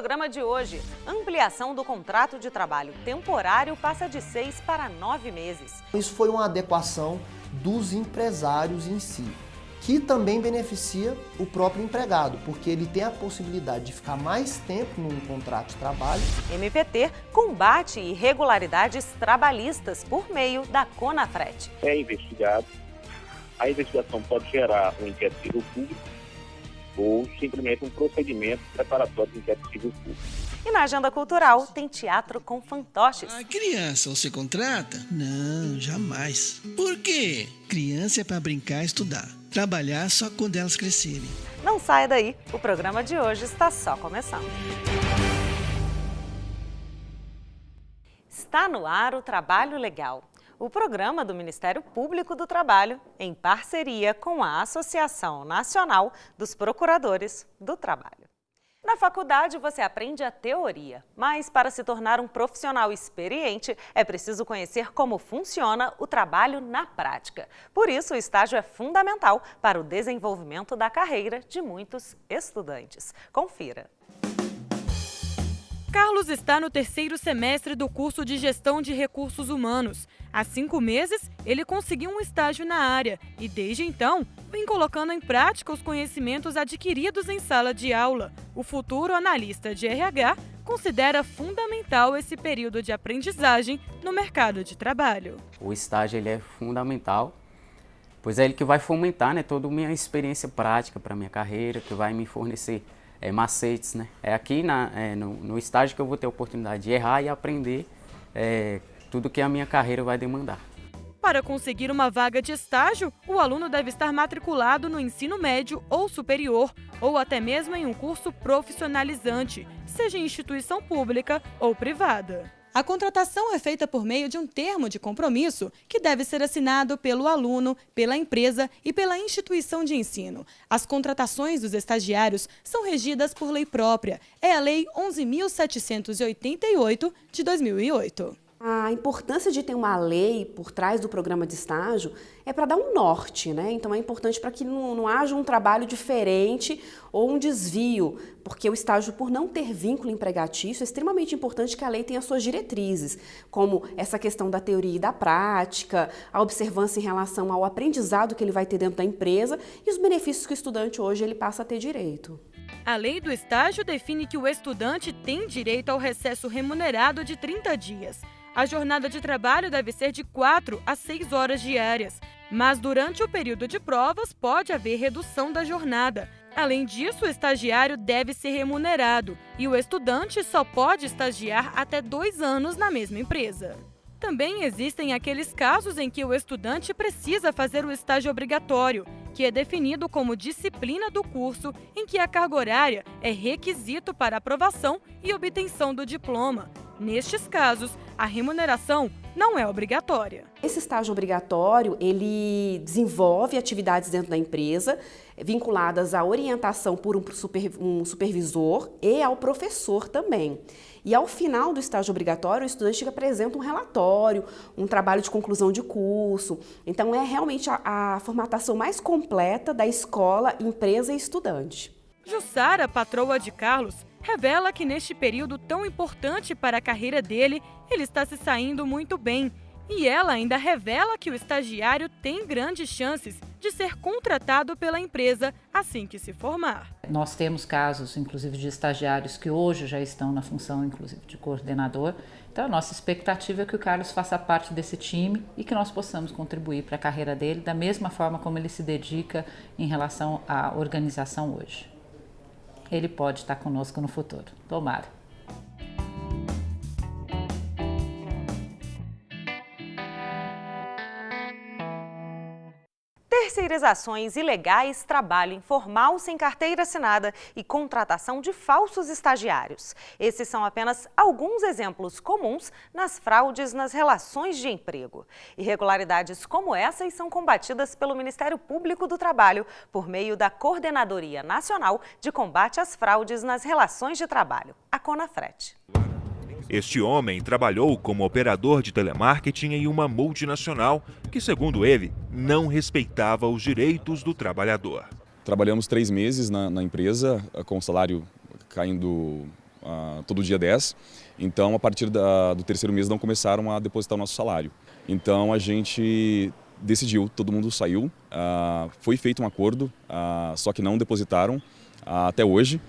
programa de hoje, ampliação do contrato de trabalho temporário passa de 6 para 9 meses. Isso foi uma adequação dos empresários em si, que também beneficia o próprio empregado, porque ele tem a possibilidade de ficar mais tempo num contrato de trabalho. MPT combate irregularidades trabalhistas por meio da CONAFRET. É investigado, a investigação pode gerar um inquérito civil público ou simplesmente um procedimento preparatório de inquérito civil público. E na agenda cultural tem teatro com fantoches. A criança você contrata? Não, jamais. Por quê? Criança é para brincar e estudar. Trabalhar só quando elas crescerem. Não saia daí, o programa de hoje está só começando. Está no ar o Trabalho Legal, o programa do Ministério Público do Trabalho, em parceria com a Associação Nacional dos Procuradores do Trabalho. Na faculdade você aprende a teoria, mas para se tornar um profissional experiente é preciso conhecer como funciona o trabalho na prática. Por isso, o estágio é fundamental para o desenvolvimento da carreira de muitos estudantes. Confira. Carlos está no terceiro semestre do curso de Gestão de Recursos Humanos. Há 5 meses, ele conseguiu um estágio na área e, desde então, vem colocando em prática os conhecimentos adquiridos em sala de aula. O futuro analista de RH considera fundamental esse período de aprendizagem no mercado de trabalho. O estágio ele é fundamental, pois é ele que vai fomentar, toda a minha experiência prática para a minha carreira, que vai me fornecer macetes. É aqui no estágio que eu vou ter a oportunidade de errar e aprender tudo que a minha carreira vai demandar. Para conseguir uma vaga de estágio, o aluno deve estar matriculado no ensino médio ou superior, ou até mesmo em um curso profissionalizante, seja em instituição pública ou privada. A contratação é feita por meio de um termo de compromisso que deve ser assinado pelo aluno, pela empresa e pela instituição de ensino. As contratações dos estagiários são regidas por lei própria. É a Lei 11.788 de 2008. A importância de ter uma lei por trás do programa de estágio é para dar um norte, né? Então é importante para que não haja um trabalho diferente ou um desvio, porque o estágio, por não ter vínculo empregatício, é extremamente importante que a lei tenha suas diretrizes, como essa questão da teoria e da prática, a observância em relação ao aprendizado que ele vai ter dentro da empresa e os benefícios que o estudante hoje ele passa a ter direito. A lei do estágio define que o estudante tem direito ao recesso remunerado de 30 dias. A jornada de trabalho deve ser de 4 a 6 horas diárias, mas durante o período de provas pode haver redução da jornada. Além disso, o estagiário deve ser remunerado e o estudante só pode estagiar até 2 anos na mesma empresa. Também existem aqueles casos em que o estudante precisa fazer o estágio obrigatório, que é definido como disciplina do curso em que a carga horária é requisito para aprovação e obtenção do diploma. Nestes casos, a remuneração não é obrigatória. Esse estágio obrigatório, ele desenvolve atividades dentro da empresa, vinculadas à orientação por um supervisor e ao professor também. E ao final do estágio obrigatório, o estudante apresenta um relatório, um trabalho de conclusão de curso. Então, é realmente a formatação mais completa da escola, empresa e estudante. Jussara, patroa de Carlos, revela que neste período tão importante para a carreira dele, ele está se saindo muito bem. E ela ainda revela que o estagiário tem grandes chances de ser contratado pela empresa assim que se formar. Nós temos casos, inclusive, de estagiários que hoje já estão na função, inclusive, de coordenador. Então, a nossa expectativa é que o Carlos faça parte desse time e que nós possamos contribuir para a carreira dele da mesma forma como ele se dedica em relação à organização hoje. Ele pode estar conosco no futuro. Tomara. Terceirizações ilegais, trabalho informal sem carteira assinada e contratação de falsos estagiários. Esses são apenas alguns exemplos comuns nas fraudes nas relações de emprego. Irregularidades como essas são combatidas pelo Ministério Público do Trabalho por meio da Coordenadoria Nacional de Combate às Fraudes nas Relações de Trabalho, a CONAFRET. Este homem trabalhou como operador de telemarketing em uma multinacional que, segundo ele, não respeitava os direitos do trabalhador. Trabalhamos 3 meses na empresa, com o salário caindo todo dia 10, então a partir do terceiro mês não começaram a depositar o nosso salário. Então a gente decidiu, todo mundo saiu, foi feito um acordo, só que não depositaram até hoje.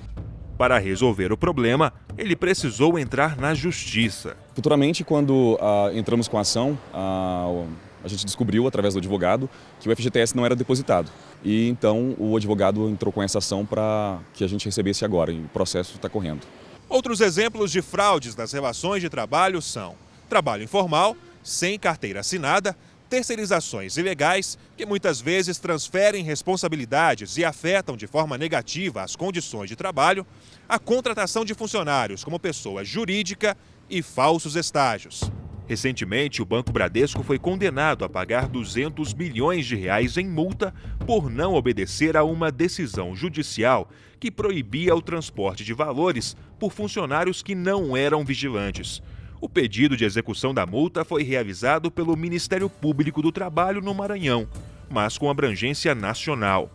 Para resolver o problema, ele precisou entrar na justiça. Futuramente, quando entramos com a ação, a gente descobriu, através do advogado, que o FGTS não era depositado. E então o advogado entrou com essa ação para que a gente recebesse agora, e o processo está correndo. Outros exemplos de fraudes nas relações de trabalho são trabalho informal, sem carteira assinada, terceirizações ilegais, que muitas vezes transferem responsabilidades e afetam de forma negativa as condições de trabalho, a contratação de funcionários como pessoa jurídica e falsos estágios. Recentemente, o Banco Bradesco foi condenado a pagar 200 milhões de reais em multa por não obedecer a uma decisão judicial que proibia o transporte de valores por funcionários que não eram vigilantes. O pedido de execução da multa foi realizado pelo Ministério Público do Trabalho no Maranhão, mas com abrangência nacional.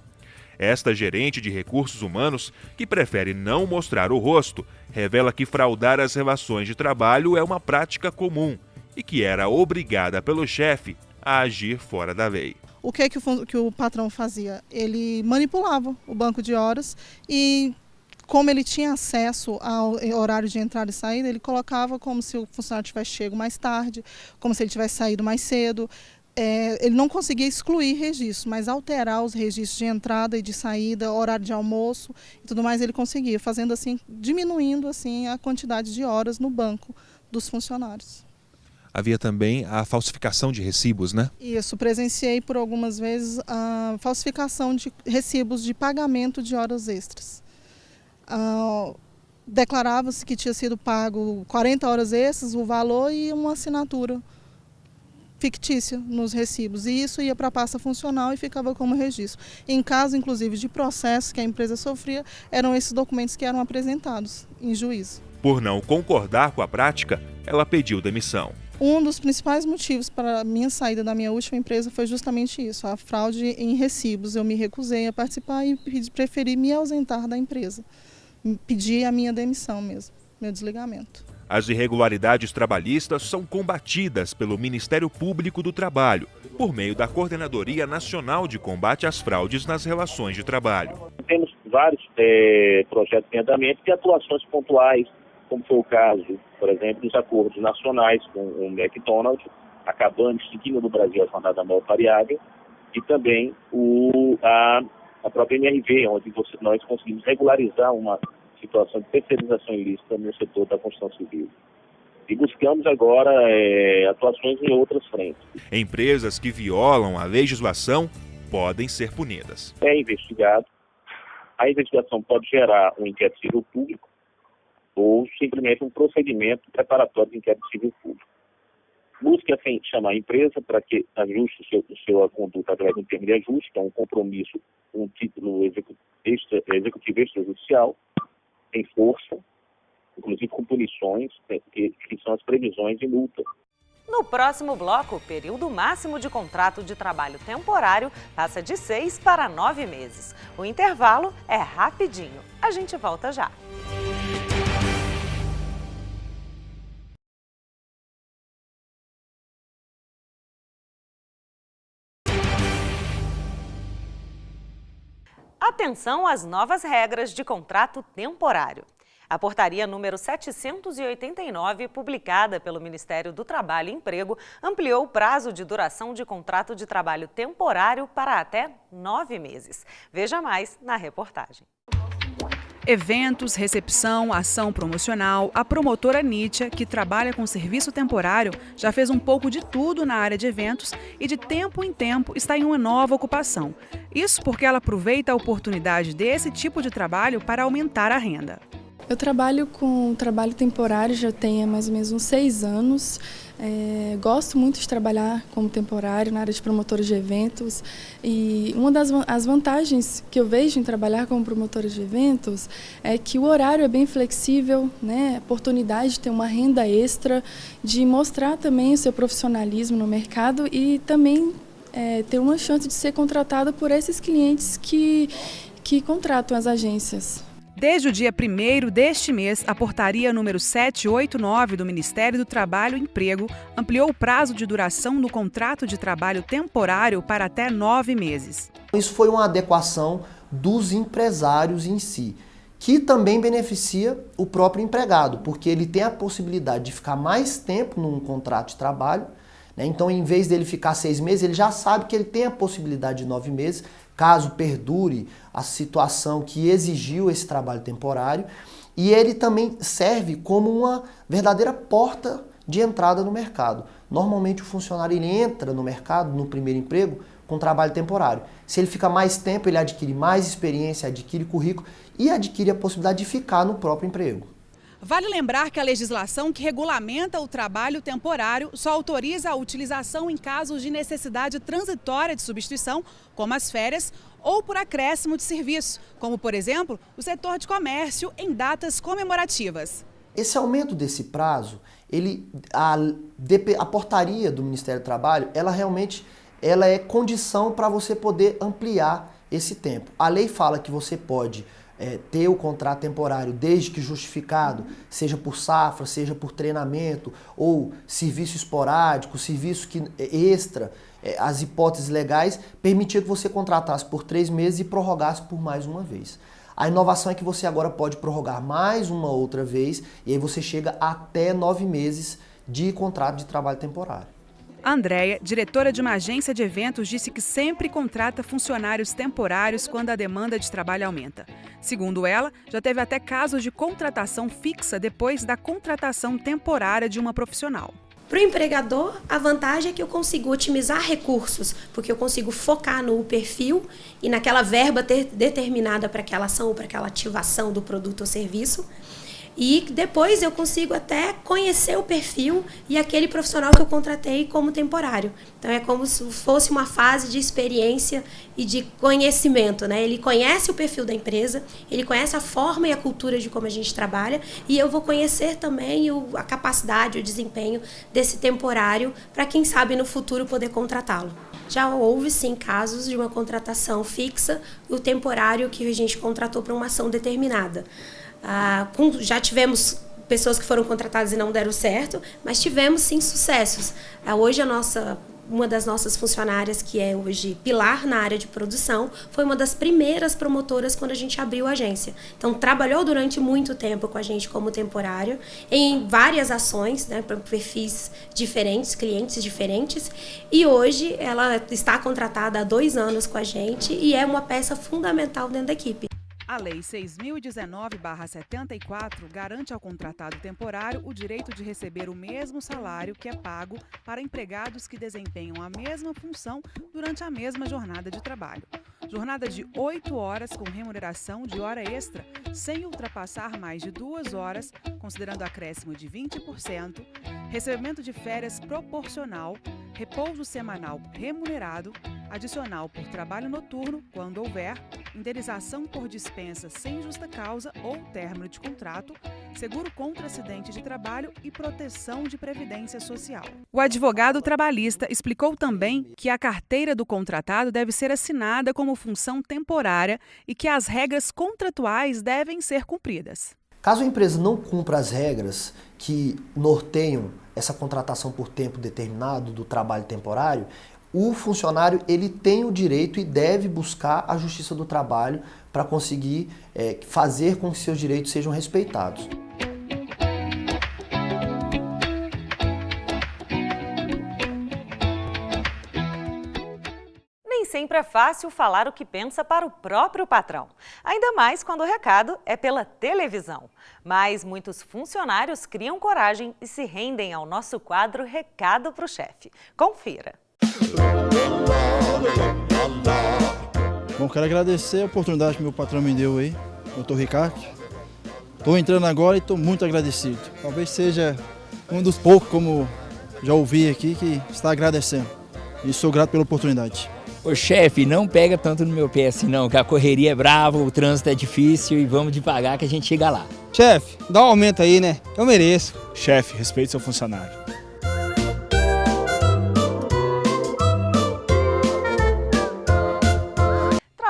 Esta gerente de recursos humanos, que prefere não mostrar o rosto, revela que fraudar as relações de trabalho é uma prática comum e que era obrigada pelo chefe a agir fora da lei. O que o patrão fazia? Ele manipulava o banco de horas e, como ele tinha acesso ao horário de entrada e saída, ele colocava como se o funcionário tivesse chego mais tarde, como se ele tivesse saído mais cedo. Ele não conseguia excluir registros, mas alterar os registros de entrada e de saída, horário de almoço e tudo mais ele conseguia, fazendo assim, diminuindo assim a quantidade de horas no banco dos funcionários. Havia também a falsificação de recibos, né? Isso, presenciei por algumas vezes a falsificação de recibos de pagamento de horas extras. Declarava-se que tinha sido pago 40 horas extras, o valor e uma assinatura fictícia nos recibos. E isso ia para a pasta funcional e ficava como registro. Em caso, inclusive, de processo que a empresa sofria, eram esses documentos que eram apresentados em juízo. Por não concordar com a prática, ela pediu demissão. Um dos principais motivos para a minha saída da minha última empresa foi justamente isso, a fraude em recibos. Eu me recusei a participar e preferi me ausentar da empresa. Pedi a minha demissão mesmo, meu desligamento. As irregularidades trabalhistas são combatidas pelo Ministério Público do Trabalho, por meio da Coordenadoria Nacional de Combate às Fraudes nas Relações de Trabalho. Temos vários projetos em andamento e atuações pontuais, como foi o caso, por exemplo, dos acordos nacionais com o McDonald's, acabando extinguindo no Brasil a jornada anual variável, e também a própria MRV, onde nós conseguimos regularizar uma situação de terceirização ilícita no setor da construção civil. E buscamos agora atuações em outras frentes. Empresas que violam a legislação podem ser punidas. É investigado. A investigação pode gerar um inquérito civil público ou simplesmente um procedimento preparatório de inquérito civil público. Busque assim, chamar a empresa para que ajuste sua conduta através de um termo de ajuste, que é um compromisso, um título executivo extrajudicial, em força, inclusive com punições, que são as previsões de multa. No próximo bloco, o período máximo de contrato de trabalho temporário passa de 6 para 9 meses. O intervalo é rapidinho. A gente volta já. Atenção às novas regras de contrato temporário. A portaria número 789, publicada pelo Ministério do Trabalho e Emprego, ampliou o prazo de duração de contrato de trabalho temporário para até 9 meses. Veja mais na reportagem. Eventos, recepção, ação promocional, a promotora Nítia, que trabalha com serviço temporário, já fez um pouco de tudo na área de eventos e de tempo em tempo está em uma nova ocupação. Isso porque ela aproveita a oportunidade desse tipo de trabalho para aumentar a renda. Eu trabalho com trabalho temporário já tem mais ou menos uns 6 anos. Gosto muito de trabalhar como temporário na área de promotora de eventos. E uma das vantagens que eu vejo em trabalhar como promotora de eventos é que o horário é bem flexível, né? A oportunidade de ter uma renda extra, de mostrar também o seu profissionalismo no mercado e também ter uma chance de ser contratada por esses clientes que contratam as agências. Desde o dia 1º deste mês, a portaria número 789 do Ministério do Trabalho e Emprego ampliou o prazo de duração do contrato de trabalho temporário para até 9 meses. Isso foi uma adequação dos empresários em si, que também beneficia o próprio empregado, porque ele tem a possibilidade de ficar mais tempo num contrato de trabalho, né? Então, em vez dele ficar 6 meses, ele já sabe que ele tem a possibilidade de 9 meses, caso perdure a situação que exigiu esse trabalho temporário, e ele também serve como uma verdadeira porta de entrada no mercado. Normalmente o funcionário ele entra no mercado, no primeiro emprego, com trabalho temporário. Se ele fica mais tempo, ele adquire mais experiência, adquire currículo e adquire a possibilidade de ficar no próprio emprego. Vale lembrar que a legislação que regulamenta o trabalho temporário só autoriza a utilização em casos de necessidade transitória de substituição, como as férias, ou por acréscimo de serviço, como, por exemplo, o setor de comércio em datas comemorativas. Esse aumento desse prazo, a portaria do Ministério do Trabalho, ela é condição para você poder ampliar esse tempo. A lei fala que você pode ter o contrato temporário desde que justificado, seja por safra, seja por treinamento ou serviço esporádico, serviço extra, as hipóteses legais permitiam que você contratasse por 3 meses e prorrogasse por mais uma vez. A inovação é que você agora pode prorrogar mais uma outra vez e aí você chega até 9 meses de contrato de trabalho temporário. A Andréia, diretora de uma agência de eventos, disse que sempre contrata funcionários temporários quando a demanda de trabalho aumenta. Segundo ela, já teve até casos de contratação fixa depois da contratação temporária de uma profissional. Para o empregador, a vantagem é que eu consigo otimizar recursos, porque eu consigo focar no perfil e naquela verba determinada para aquela ação ou para aquela ativação do produto ou serviço. E depois eu consigo até conhecer o perfil e aquele profissional que eu contratei como temporário. Então é como se fosse uma fase de experiência e de conhecimento, né? Ele conhece o perfil da empresa, ele conhece a forma e a cultura de como a gente trabalha e eu vou conhecer também a capacidade, o desempenho desse temporário para quem sabe no futuro poder contratá-lo. Já houve sim casos de uma contratação fixa, o temporário que a gente contratou para uma ação determinada. Já tivemos pessoas que foram contratadas e não deram certo, mas tivemos sim sucessos. Hoje uma das nossas funcionárias, que é hoje pilar na área de produção, foi uma das primeiras promotoras quando a gente abriu a agência. Então trabalhou durante muito tempo com a gente como temporário, em várias ações, né, para perfis diferentes, clientes diferentes, e hoje ela está contratada há 2 anos com a gente e é uma peça fundamental dentro da equipe. A Lei 6.019/74 garante ao contratado temporário o direito de receber o mesmo salário que é pago para empregados que desempenham a mesma função durante a mesma jornada de trabalho. Jornada de 8 horas com remuneração de hora extra, sem ultrapassar mais de 2 horas, considerando acréscimo de 20%, recebimento de férias proporcional, repouso semanal remunerado, adicional por trabalho noturno, quando houver, indenização por dispensa sem justa causa ou término de contrato, seguro contra acidente de trabalho e proteção de previdência social. O advogado trabalhista explicou também que a carteira do contratado deve ser assinada como função temporária e que as regras contratuais devem ser cumpridas. Caso a empresa não cumpra as regras que norteiam essa contratação por tempo determinado do trabalho temporário, o funcionário ele tem o direito e deve buscar a Justiça do Trabalho para conseguir fazer com que seus direitos sejam respeitados. Nem sempre é fácil falar o que pensa para o próprio patrão, ainda mais quando o recado é pela televisão. Mas muitos funcionários criam coragem e se rendem ao nosso quadro Recado para o Chefe. Confira! Bom, quero agradecer a oportunidade que meu patrão me deu aí, doutor Ricardo. Estou entrando agora e estou muito agradecido. Talvez seja um dos poucos, como já ouvi aqui, que está agradecendo. E sou grato pela oportunidade. Ô chefe, não pega tanto no meu pé assim não, que a correria é brava, o trânsito é difícil e vamos devagar que a gente chega lá. Chefe, dá um aumento aí, né? Eu mereço. Chefe, respeite seu funcionário.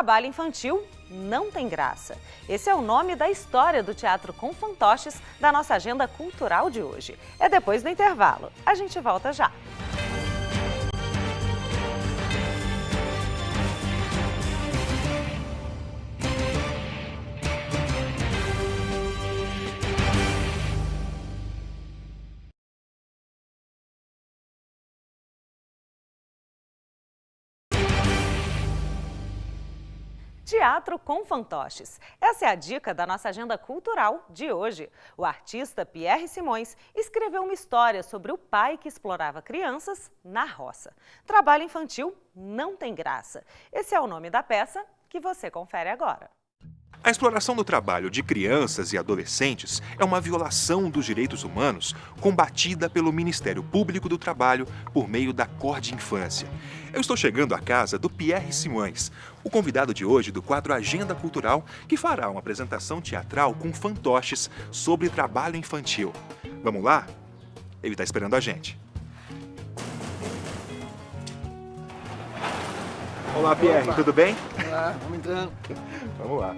trabalho infantil não tem graça. Esse é o nome da história do Teatro com Fantoches da nossa agenda cultural de hoje. É depois do intervalo. A gente volta já. Teatro com Fantoches. Essa é a dica da nossa agenda cultural de hoje. O artista Pierre Simões escreveu uma história sobre o pai que explorava crianças na roça. Trabalho infantil não tem graça. Esse é o nome da peça que você confere agora. A exploração do trabalho de crianças e adolescentes é uma violação dos direitos humanos combatida pelo Ministério Público do Trabalho por meio da Cordinfância. Eu estou chegando à casa do Pierre Simões, o convidado de hoje do quadro Agenda Cultural, que fará uma apresentação teatral com fantoches sobre trabalho infantil. Vamos lá? Ele está esperando a gente. Olá, Pierre, tudo bem? Olá, vamos entrando. Vamos lá.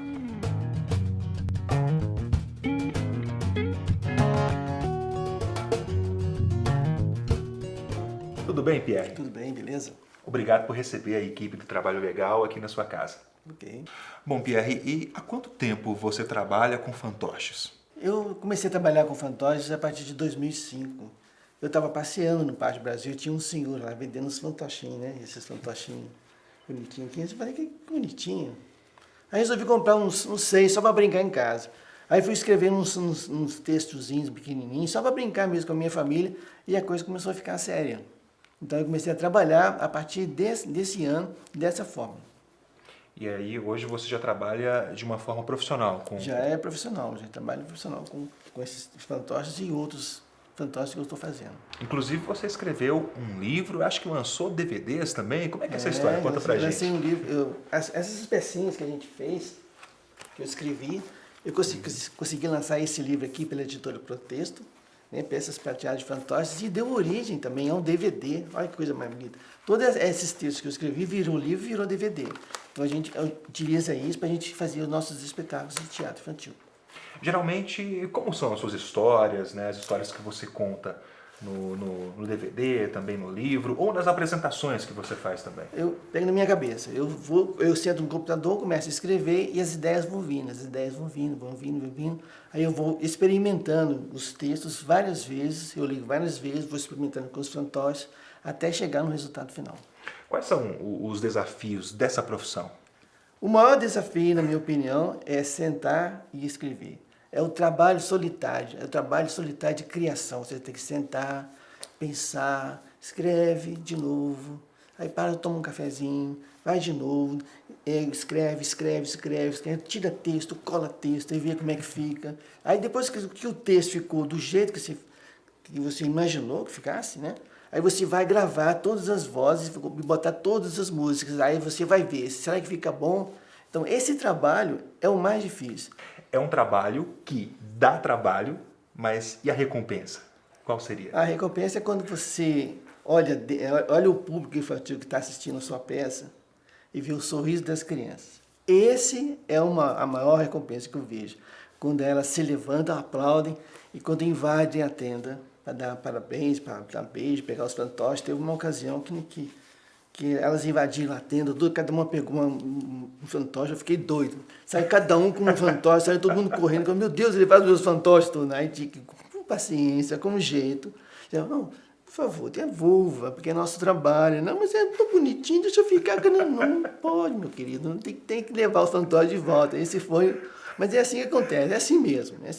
Tudo bem, Pierre? Tudo bem, beleza? Obrigado por receber a equipe do Trabalho Legal aqui na sua casa. Ok. Bom, Pierre, e há quanto tempo você trabalha com fantoches? Eu comecei a trabalhar com fantoches a partir de 2005. Eu estava passeando no Parque Brasil e tinha um senhor lá vendendo uns fantochinhos, né? Esses fantochinhos bonitinhos aqui. Eu falei, que bonitinho. Aí resolvi comprar uns 6 só para brincar em casa. Aí fui escrevendo uns textozinhos pequenininhos, só para brincar mesmo com a minha família, e a coisa começou a ficar séria. Então eu comecei a trabalhar a partir desse ano, dessa forma. E aí hoje você já trabalha de uma forma profissional? Já é profissional, já trabalho profissional com esses fantoches e outros fantoches que eu estou fazendo. Inclusive você escreveu um livro, acho que lançou DVDs também. Como é que é essa história? Conta pra gente. Eu lancei um livro, essas pecinhas que a gente fez, que eu escrevi, eu consegui lançar esse livro aqui pela editora Protexto, né, peças prateadas de fantoches, e deu origem também a um DVD. Olha que coisa mais bonita. Todos esses textos que eu escrevi virou livro, virou DVD. Então a gente utiliza isso para a gente fazer os nossos espetáculos de teatro infantil. Geralmente, como são as suas histórias, né, as histórias que você conta no DVD, também no livro, ou nas apresentações que você faz também? Eu pego na minha cabeça, eu sento no computador, começo a escrever e as ideias vão vindo, vão vindo. Aí eu vou experimentando os textos várias vezes, eu ligo várias vezes, vou experimentando com os fantoches, até chegar no resultado final. Quais são os desafios dessa profissão? O maior desafio, na minha opinião, é sentar e escrever. É o trabalho solitário, de criação. Você tem que sentar, pensar, escreve de novo, aí para, toma um cafezinho, vai de novo, escreve, tira texto, cola texto, e vê como é que fica. Aí depois que o texto ficou do jeito que você imaginou que ficasse, né? Aí você vai gravar todas as vozes e botar todas as músicas, aí você vai ver, será que fica bom? Então esse trabalho é o mais difícil. É um trabalho que dá trabalho, mas e a recompensa? Qual seria? A recompensa é quando você olha o público infantil que está assistindo a sua peça e vê o sorriso das crianças. Esse é a maior recompensa que eu vejo. Quando elas se levantam, aplaudem e quando invadem a tenda para dar parabéns, para dar beijo, pegar os fantoches. Teve uma ocasião que elas invadiram a tenda, cada uma pegou um fantoche, eu fiquei doido. Saiu cada um com um fantoche, saiu todo mundo correndo, meu Deus, ele faz os meus fantoches todos. Aí com paciência, com jeito. Eu, não, por favor, devolva, porque é nosso trabalho. Não, mas é tão bonitinho, deixa eu ficar. Não pode, meu querido, tem que levar os fantoches de volta. Esse foi, mas é assim que acontece, é assim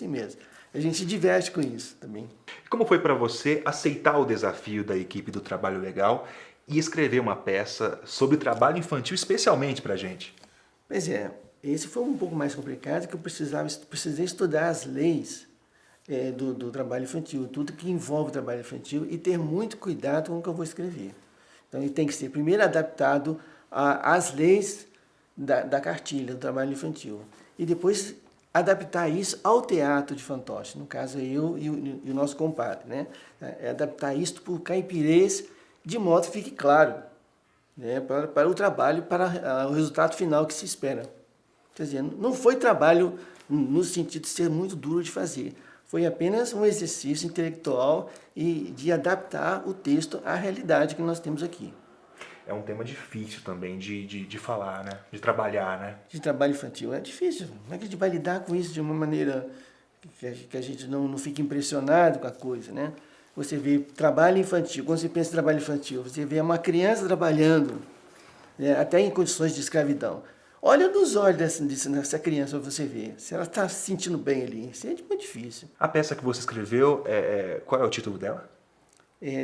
mesmo. A gente se diverte com isso também. Como foi para você aceitar o desafio da equipe do Trabalho Legal e escrever uma peça sobre trabalho infantil, especialmente para a gente? Pois é, esse foi um pouco mais complicado, que eu precisei estudar as leis do trabalho infantil, tudo que envolve o trabalho infantil, e ter muito cuidado com o que eu vou escrever. Então, ele tem que ser primeiro adaptado às leis da cartilha do trabalho infantil, e depois adaptar isso ao teatro de fantoche, no caso eu e o nosso compadre, né? Adaptar isso para o caipirês, de modo que fique claro, né, para o trabalho, para o resultado final que se espera. Quer dizer, não foi trabalho no sentido de ser muito duro de fazer. Foi apenas um exercício intelectual e de adaptar o texto à realidade que nós temos aqui. É um tema difícil também de falar, né? De trabalhar, né? De trabalho infantil. É difícil. Como é que a gente vai lidar com isso de uma maneira que a gente não fique impressionado com a coisa, né? Você vê trabalho infantil. Quando você pensa em trabalho infantil, você vê uma criança trabalhando, né, até em condições de escravidão. Olha nos olhos dessa criança para você ver se ela está se sentindo bem ali. Isso é muito difícil. A peça que você escreveu, qual é o título dela?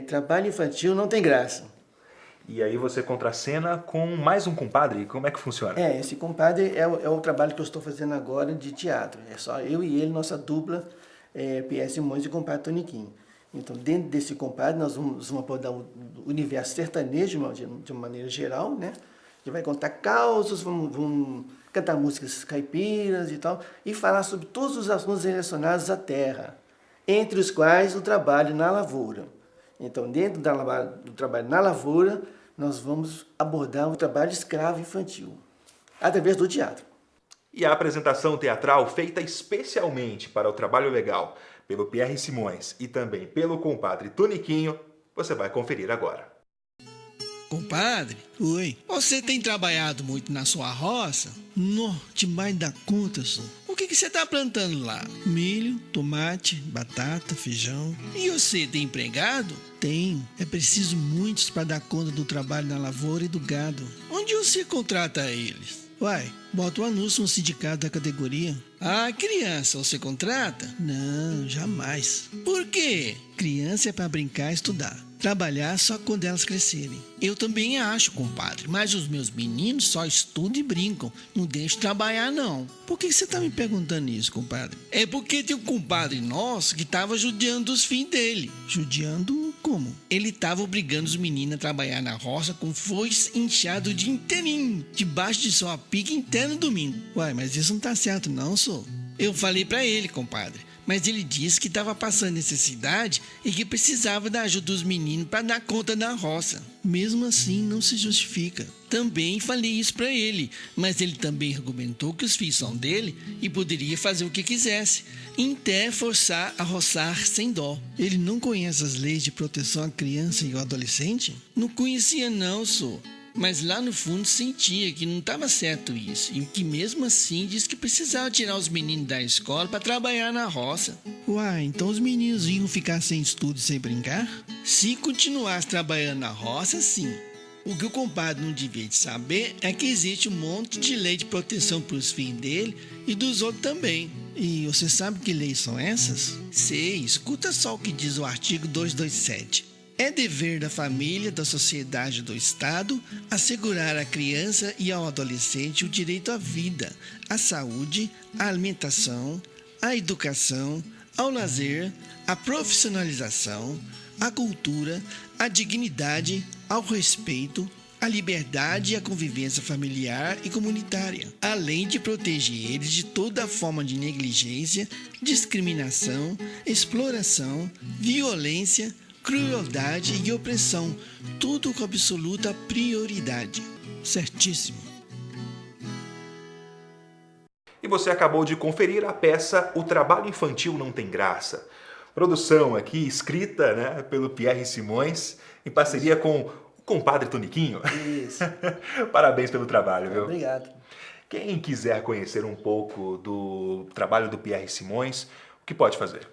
Trabalho infantil não tem graça. E aí você contracena com mais um compadre? Como é que funciona? Esse compadre é o trabalho que eu estou fazendo agora de teatro. É só eu e ele, nossa dupla, P.S. Simões e compadre Toniquinho. Então, dentro desse compadre, nós vamos abordar o universo sertanejo de uma maneira geral, né? A gente vai contar causos, vamos cantar músicas caipiras e tal, e falar sobre todos os assuntos relacionados à terra, entre os quais o trabalho na lavoura. Então, dentro do trabalho na lavoura, nós vamos abordar o trabalho escravo infantil, através do teatro. E a apresentação teatral feita especialmente para o Trabalho Legal, pelo Pierre Simões e também pelo compadre Toniquinho, você vai conferir agora. Compadre, oi. Você tem trabalhado muito na sua roça? Nó, demais da conta, só. O que você tá plantando lá? Milho, tomate, batata, feijão. E você tem empregado? Tem. É preciso muitos para dar conta do trabalho na lavoura e do gado. Onde você contrata eles? Uai, bota o anúncio no sindicato da categoria. Ah, criança, você contrata? Não, jamais. Por quê? Criança é para brincar e estudar. Trabalhar só quando elas crescerem. Eu também acho, compadre, mas os meus meninos só estudam e brincam. Não deixo trabalhar, não. Por que você tá me perguntando isso, compadre? É porque tem um compadre nosso que tava judiando dos filhos dele. Judiando como? Ele tava obrigando os meninos a trabalhar na roça com foice inchado o dia inteirinho, debaixo de só a pique inteira no domingo. Uai, mas isso não tá certo não, só. Eu falei pra ele, compadre, mas ele disse que estava passando necessidade e que precisava da ajuda dos meninos para dar conta da roça. Mesmo assim, não se justifica. Também falei isso para ele, mas ele também argumentou que os filhos são dele e poderia fazer o que quisesse, até forçar a roçar sem dó. Ele não conhece as leis de proteção à criança e ao adolescente? Não conhecia não, só. Mas lá no fundo sentia que não estava certo isso e que mesmo assim disse que precisava tirar os meninos da escola para trabalhar na roça. Uai, então os meninos iam ficar sem estudo e sem brincar? Se continuasse trabalhando na roça, sim. O que o compadre não devia de saber é que existe um monte de lei de proteção para os filhos dele e dos outros também. E você sabe que leis são essas? Sei, escuta só o que diz o artigo 227. É dever da família, da sociedade e do Estado assegurar à criança e ao adolescente o direito à vida, à saúde, à alimentação, à educação, ao lazer, à profissionalização, à cultura, à dignidade, ao respeito, à liberdade e à convivência familiar e comunitária, além de proteger eles de toda forma de negligência, discriminação, exploração, violência, crueldade e opressão, tudo com absoluta prioridade. Certíssimo. E você acabou de conferir a peça O Trabalho Infantil Não Tem Graça. Produção aqui escrita, né, pelo Pierre Simões, em parceria com o compadre Toniquinho. Isso. Parabéns pelo trabalho, viu? Obrigado. Quem quiser conhecer um pouco do trabalho do Pierre Simões, o que pode fazer?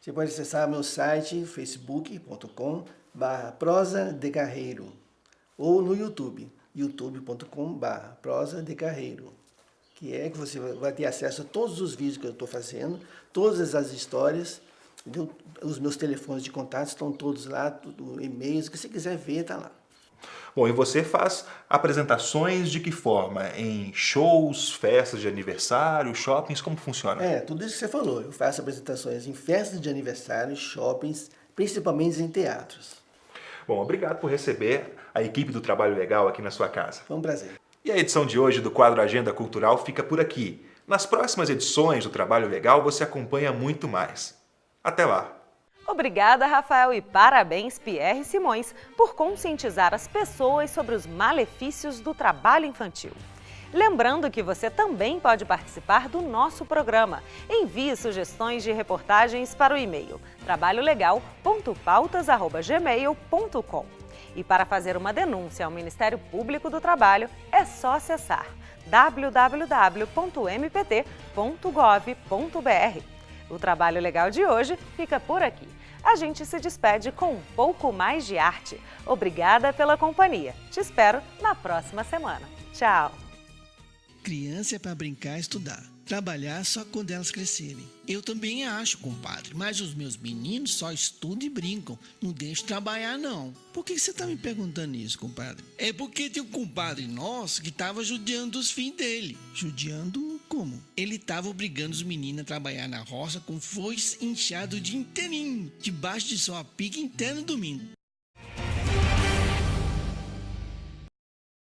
Você pode acessar meu site facebook.com/prosa de carreiro ou no YouTube, youtube.com/prosa de carreiro, que é que você vai ter acesso a todos os vídeos que eu estou fazendo, todas as histórias, entendeu? Os meus telefones de contato estão todos lá, tudo, e-mails, o que você quiser ver está lá. Bom, e você faz apresentações de que forma? Em shows, festas de aniversário, shoppings, como funciona? Tudo isso que você falou. Eu faço apresentações em festas de aniversário, shoppings, principalmente em teatros. Bom, obrigado por receber a equipe do Trabalho Legal aqui na sua casa. Foi um prazer. E a edição de hoje do quadro Agenda Cultural fica por aqui. Nas próximas edições do Trabalho Legal você acompanha muito mais. Até lá! Obrigada, Rafael, e parabéns, Pierre Simões, por conscientizar as pessoas sobre os malefícios do trabalho infantil. Lembrando que você também pode participar do nosso programa. Envie sugestões de reportagens para o e-mail trabalholegal.pautas@gmail.com. E para fazer uma denúncia ao Ministério Público do Trabalho, é só acessar www.mpt.gov.br. O Trabalho Legal de hoje fica por aqui. A gente se despede com um pouco mais de arte. Obrigada pela companhia. Te espero na próxima semana. Tchau! Criança é para brincar e estudar. Trabalhar só quando elas crescerem. Eu também acho, compadre, mas os meus meninos só estudam e brincam. Não deixo trabalhar, não. Por que você tá me perguntando isso, compadre? É porque tem um compadre nosso que tava judiando os filhos dele. Judiando como? Ele tava obrigando os meninos a trabalhar na roça com foice inchado o dia inteirinho, debaixo de só a pica inteira no domingo.